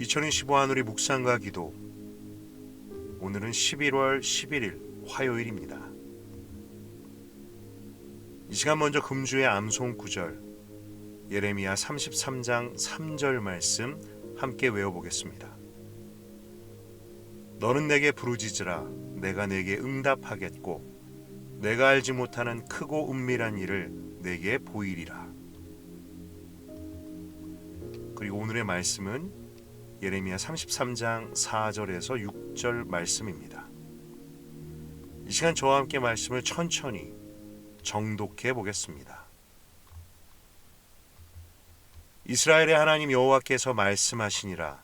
2025 한우리 묵상과 기도. 오늘은 11월 11일 화요일입니다. 이 시간 먼저 금주의 암송 구절 예레미야 33장 3절 말씀 함께 외워보겠습니다. 너는 내게 부르짖으라. 내가 내게 응답하겠고 내가 알지 못하는 크고 은밀한 일을 내게 보이리라. 그리고 오늘의 말씀은 예레미야 33장 4절에서 6절 말씀입니다. 이 시간 저와 함께 말씀을 천천히 정독해 보겠습니다. 이스라엘의 하나님 여호와께서 말씀하시니라.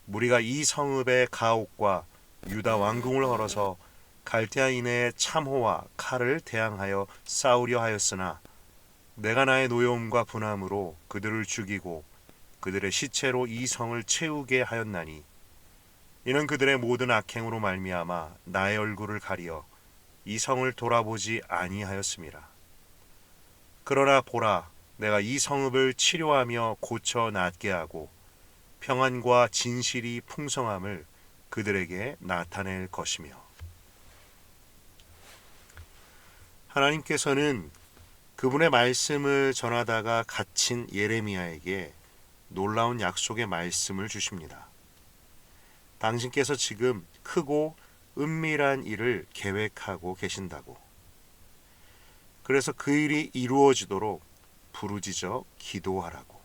무리가 이 성읍의 가옥과 유다 왕궁을 헐어서 갈대아인의 참호와 칼을 대항하여 싸우려 하였으나 내가 나의 노여움과 분함으로 그들을 죽이고 그들의 시체로 이 성을 채우게 하였나니 이는 그들의 모든 악행으로 말미암아 나의 얼굴을 가리어 이 성을 돌아보지 아니하였음이라. 그러나 보라, 내가 이 성읍을 치료하며 고쳐 낫게 하고 평안과 진실이 풍성함을 그들에게 나타낼 것이며. 하나님께서는 그분의 말씀을 전하다가 갇힌 예레미야에게 놀라운 약속의 말씀을 주십니다. 당신께서 지금 크고 은밀한 일을 계획하고 계신다고. 그래서 그 일이 이루어지도록 부르짖어 기도하라고.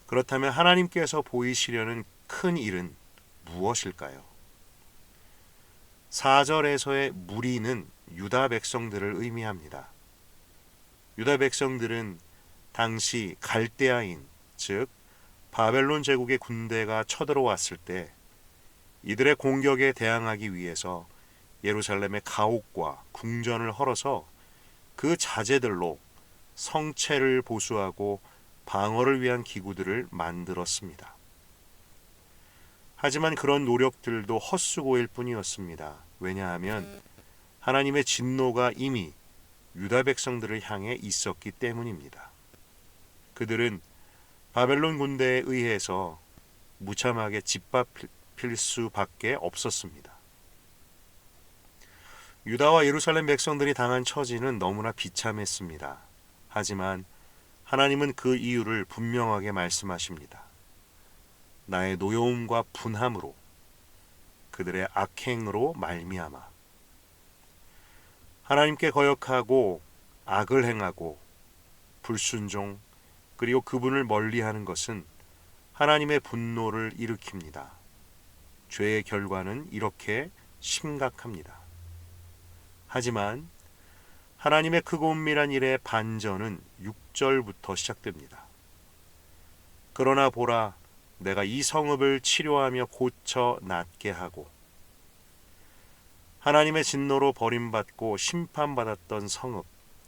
그렇다면 하나님께서 보이시려는 큰 일은 무엇일까요? 4절에서의 무리는 유다 백성들을 의미합니다. 유다 백성들은 당시 갈대아인, 즉 바벨론 제국의 군대가 쳐들어왔을 때 이들의 공격에 대항하기 위해서 예루살렘의 가옥과 궁전을 헐어서 그 자재들로 성체를 보수하고 방어를 위한 기구들을 만들었습니다. 하지만 그런 노력들도 헛수고일 뿐이었습니다. 왜냐하면 하나님의 진노가 이미 유다 백성들을 향해 있었기 때문입니다. 그들은 바벨론 군대에 의해서 무참하게 짓밟힐 수밖에 없었습니다. 유다와 예루살렘 백성들이 당한 처지는 너무나 비참했습니다. 하지만 하나님은 그 이유를 분명하게 말씀하십니다. 나의 노여움과 분함으로 그들의 악행으로 말미암아. 하나님께 거역하고 악을 행하고 불순종 그리고 그분을 멀리하는 것은 하나님의 분노를 일으킵니다. 죄의 결과는 이렇게 심각합니다. 하지만 하나님의 크고 은밀한 일의 반전은 6절부터 시작됩니다. 그러나 보라, 내가 이 성읍을 치료하며 고쳐 낫게 하고. 하나님의 진노로 버림받고 심판받았던 성읍,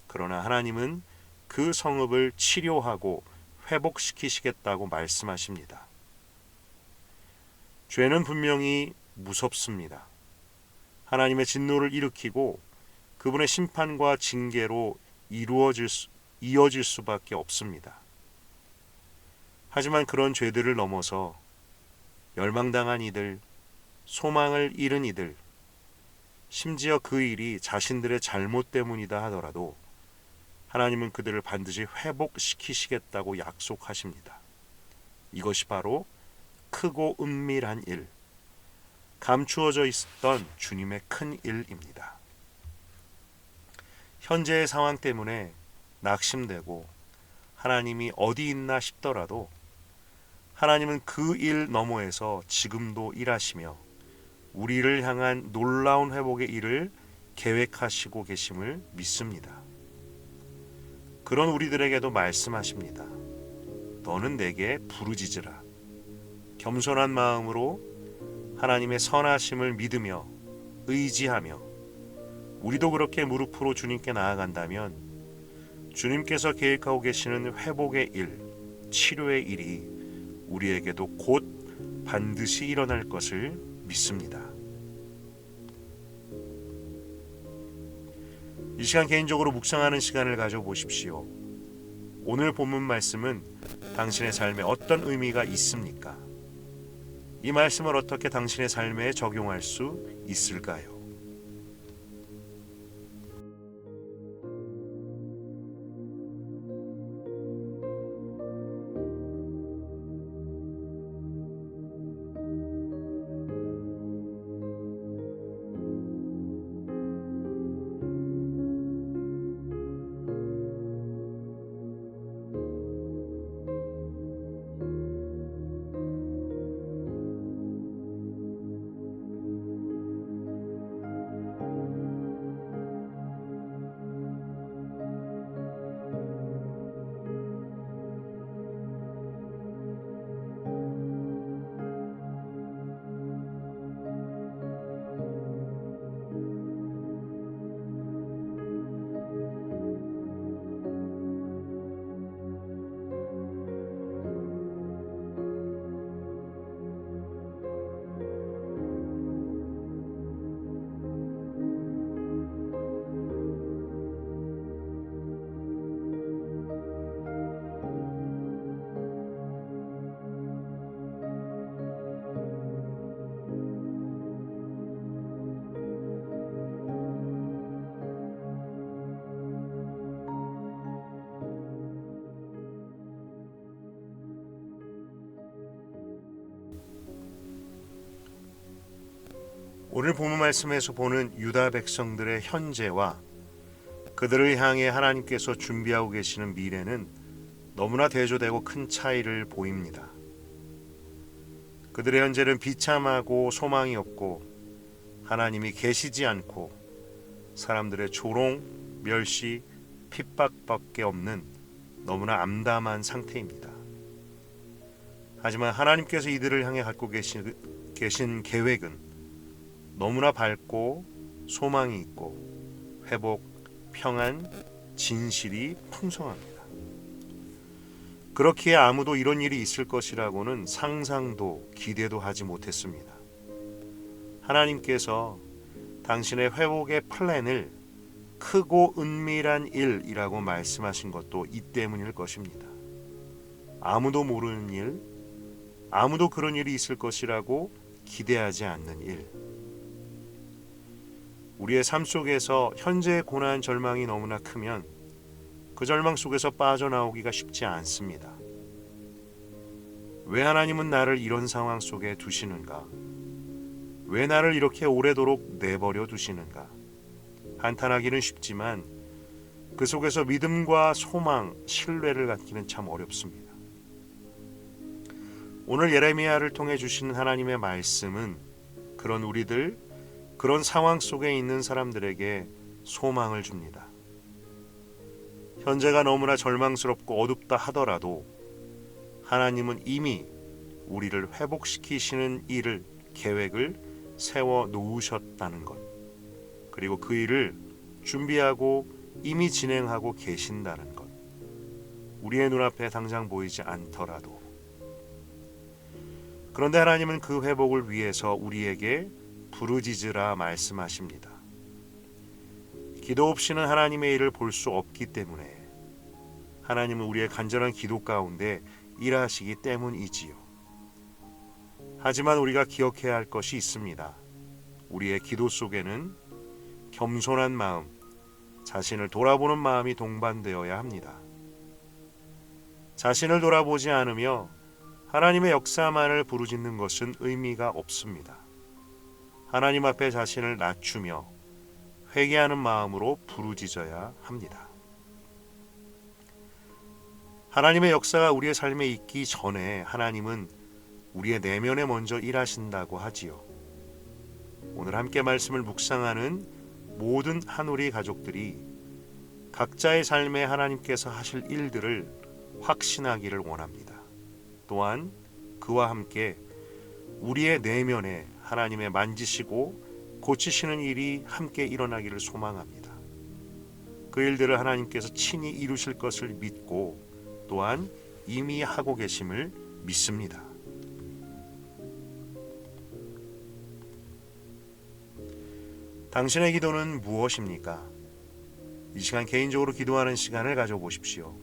그러나 하나님은 그 성읍을 치료하고 회복시키시겠다고 말씀하십니다. 죄는 분명히 무섭습니다. 하나님의 진노를 일으키고 그분의 심판과 징계로 이어질 수밖에 없습니다. 하지만 그런 죄들을 넘어서 멸망당한 이들, 소망을 잃은 이들, 심지어 그 일이 자신들의 잘못 때문이다 하더라도 하나님은 그들을 반드시 회복시키시겠다고 약속하십니다. 이것이 바로 크고 은밀한 일, 감추어져 있었던 주님의 큰 일입니다. 현재의 상황 때문에 낙심되고 하나님이 어디 있나 싶더라도 하나님은 그 일 너머에서 지금도 일하시며 우리를 향한 놀라운 회복의 일을 계획하시고 계심을 믿습니다. 그런 우리들에게도 말씀하십니다. 너는 내게 부르짖으라. 겸손한 마음으로 하나님의 선하심을 믿으며 의지하며 우리도 그렇게 무릎으로 주님께 나아간다면 주님께서 계획하고 계시는 회복의 일, 치료의 일이 우리에게도 곧 반드시 일어날 것을 믿습니다. 이 시간 개인적으로 묵상하는 시간을 가져보십시오. 오늘 본문 말씀은 당신의 삶에 어떤 의미가 있습니까? 이 말씀을 어떻게 당신의 삶에 적용할 수 있을까요? 오늘 본문 말씀에서 보는 유다 백성들의 현재와 그들을 향해 하나님께서 준비하고 계시는 미래는 너무나 대조되고 큰 차이를 보입니다. 그들의 현재는 비참하고 소망이 없고 하나님이 계시지 않고 사람들의 조롱, 멸시, 핍박밖에 없는 너무나 암담한 상태입니다. 하지만 하나님께서 이들을 향해 갖고 계신 계획은 너무나 밝고 소망이 있고 회복, 평안, 진실이 풍성합니다. 그렇기에 아무도 이런 일이 있을 것이라고는 상상도 기대도 하지 못했습니다. 하나님께서 당신의 회복의 플랜을 크고 은밀한 일이라고 말씀하신 것도 이 때문일 것입니다. 아무도 모르는 일, 아무도 그런 일이 있을 것이라고 기대하지 않는 일. 우리의 삶 속에서 현재의 고난, 절망이 너무나 크면 그 절망 속에서 빠져나오기가 쉽지 않습니다. 왜 하나님은 나를 이런 상황 속에 두시는가? 왜 나를 이렇게 오래도록 내버려 두시는가? 한탄하기는 쉽지만 그 속에서 믿음과 소망, 신뢰를 갖기는 참 어렵습니다. 오늘 예레미야를 통해 주신 하나님의 말씀은 그런 우리들, 그런 상황 속에 있는 사람들에게 소망을 줍니다. 현재가 너무나 절망스럽고 어둡다 하더라도 하나님은 이미 우리를 회복시키시는 일을, 계획을 세워 놓으셨다는 것, 그리고 그 일을 준비하고 이미 진행하고 계신다는 것, 우리의 눈앞에 당장 보이지 않더라도. 그런데 하나님은 그 회복을 위해서 우리에게 부르짖으라 말씀하십니다. 기도 없이는 하나님의 일을 볼 수 없기 때문에 하나님은 우리의 간절한 기도 가운데 일하시기 때문이지요. 하지만 우리가 기억해야 할 것이 있습니다. 우리의 기도 속에는 겸손한 마음, 자신을 돌아보는 마음이 동반되어야 합니다. 자신을 돌아보지 않으며 하나님의 역사만을 부르짖는 것은 의미가 없습니다. 하나님 앞에 자신을 낮추며 회개하는 마음으로 부르짖어야 합니다. 하나님의 역사가 우리의 삶에 있기 전에 하나님은 우리의 내면에 먼저 일하신다고 하지요. 오늘 함께 말씀을 묵상하는 모든 한우리 가족들이 각자의 삶에 하나님께서 하실 일들을 확신하기를 원합니다. 또한 그와 함께 우리의 내면에 하나님의 만지시고 고치시는 일이 함께 일어나기를 소망합니다. 그 일들을 하나님께서 친히 이루실 것을 믿고 또한 이미 하고 계심을 믿습니다. 당신의 기도는 무엇입니까? 이 시간 개인적으로 기도하는 시간을 가져보십시오.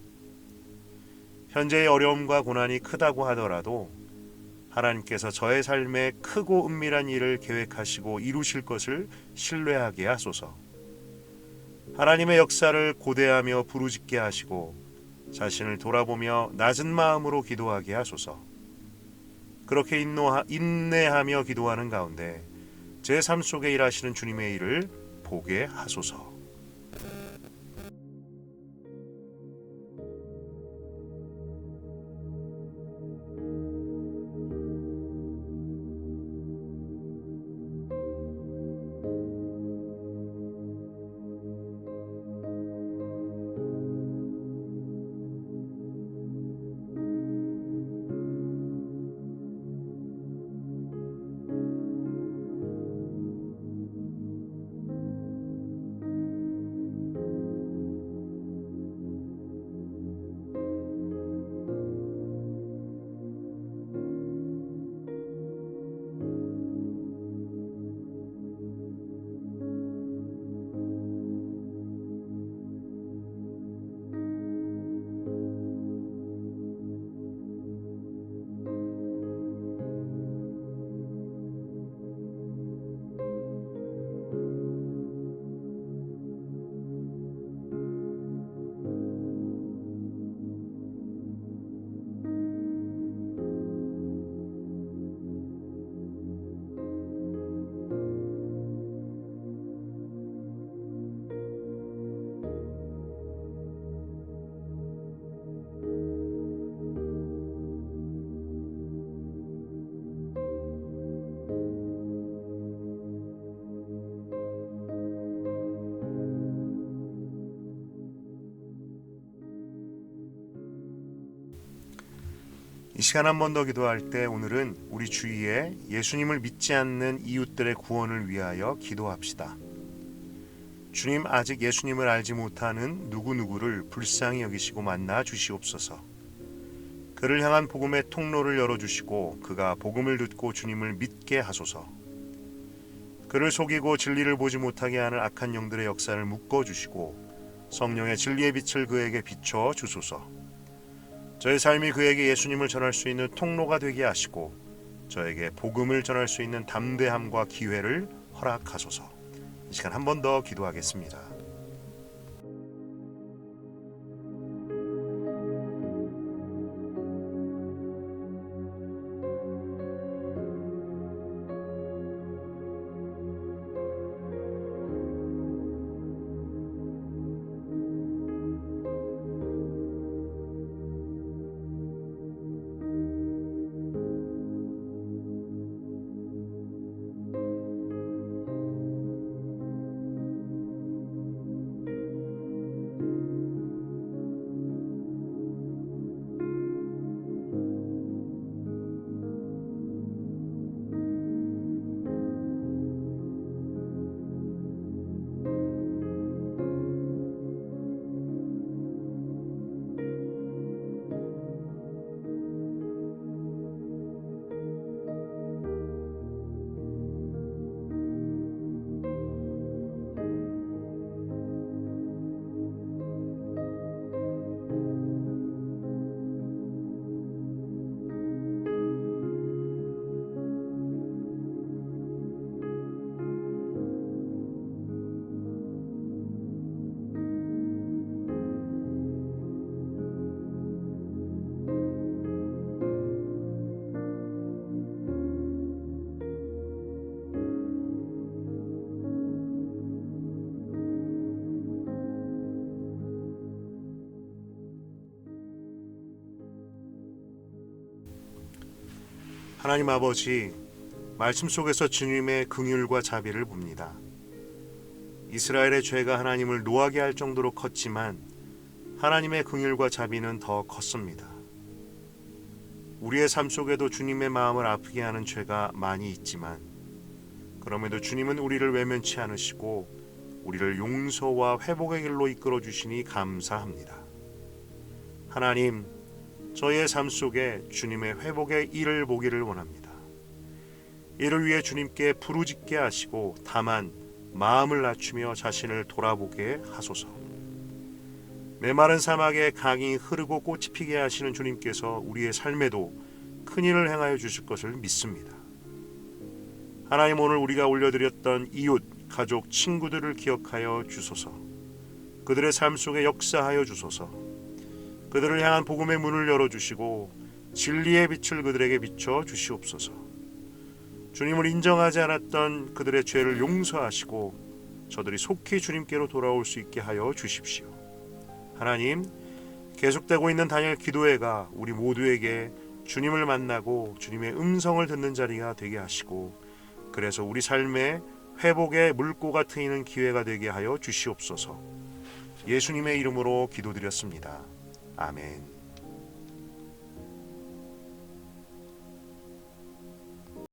현재의 어려움과 고난이 크다고 하더라도 하나님께서 저의 삶에 크고 은밀한 일을 계획하시고 이루실 것을 신뢰하게 하소서. 하나님의 역사를 고대하며 부르짖게 하시고 자신을 돌아보며 낮은 마음으로 기도하게 하소서. 그렇게 인내하며 기도하는 가운데 제 삶 속에 일하시는 주님의 일을 보게 하소서. 이 시간 한 번 더 기도할 때 오늘은 우리 주위에 예수님을 믿지 않는 이웃들의 구원을 위하여 기도합시다. 주님, 아직 예수님을 알지 못하는 누구누구를 불쌍히 여기시고 만나 주시옵소서. 그를 향한 복음의 통로를 열어주시고 그가 복음을 듣고 주님을 믿게 하소서. 그를 속이고 진리를 보지 못하게 하는 악한 영들의 역사를 묶어주시고 성령의 진리의 빛을 그에게 비춰 주소서. 저의 삶이 그에게 예수님을 전할 수 있는 통로가 되게 하시고 저에게 복음을 전할 수 있는 담대함과 기회를 허락하소서. 이 시간 한 번 더 기도하겠습니다. 하나님 아버지, 말씀 속에서 주님의 긍휼과 자비를 봅니다. 이스라엘의 죄가 하나님을 노하게 할 정도로 컸지만 하나님의 긍휼과 자비는 더 컸습니다. 우리의 삶 속에도 주님의 마음을 아프게 하는 죄가 많이 있지만 그럼에도 주님은 우리를 외면치 않으시고 우리를 용서와 회복의 길로 이끌어 주시니 감사합니다. 하나님, 저의 삶 속에 주님의 회복의 일을 보기를 원합니다. 이를 위해 주님께 부르짖게 하시고 다만 마음을 낮추며 자신을 돌아보게 하소서. 메마른 사막에 강이 흐르고 꽃이 피게 하시는 주님께서 우리의 삶에도 큰 일을 행하여 주실 것을 믿습니다. 하나님, 오늘 우리가 올려드렸던 이웃, 가족, 친구들을 기억하여 주소서. 그들의 삶 속에 역사하여 주소서. 그들을 향한 복음의 문을 열어주시고 진리의 빛을 그들에게 비춰 주시옵소서. 주님을 인정하지 않았던 그들의 죄를 용서하시고 저들이 속히 주님께로 돌아올 수 있게 하여 주십시오. 하나님, 계속되고 있는 단일 기도회가 우리 모두에게 주님을 만나고 주님의 음성을 듣는 자리가 되게 하시고, 그래서 우리 삶에 회복의 물꼬가 트이는 기회가 되게 하여 주시옵소서. 예수님의 이름으로 기도드렸습니다. 아멘.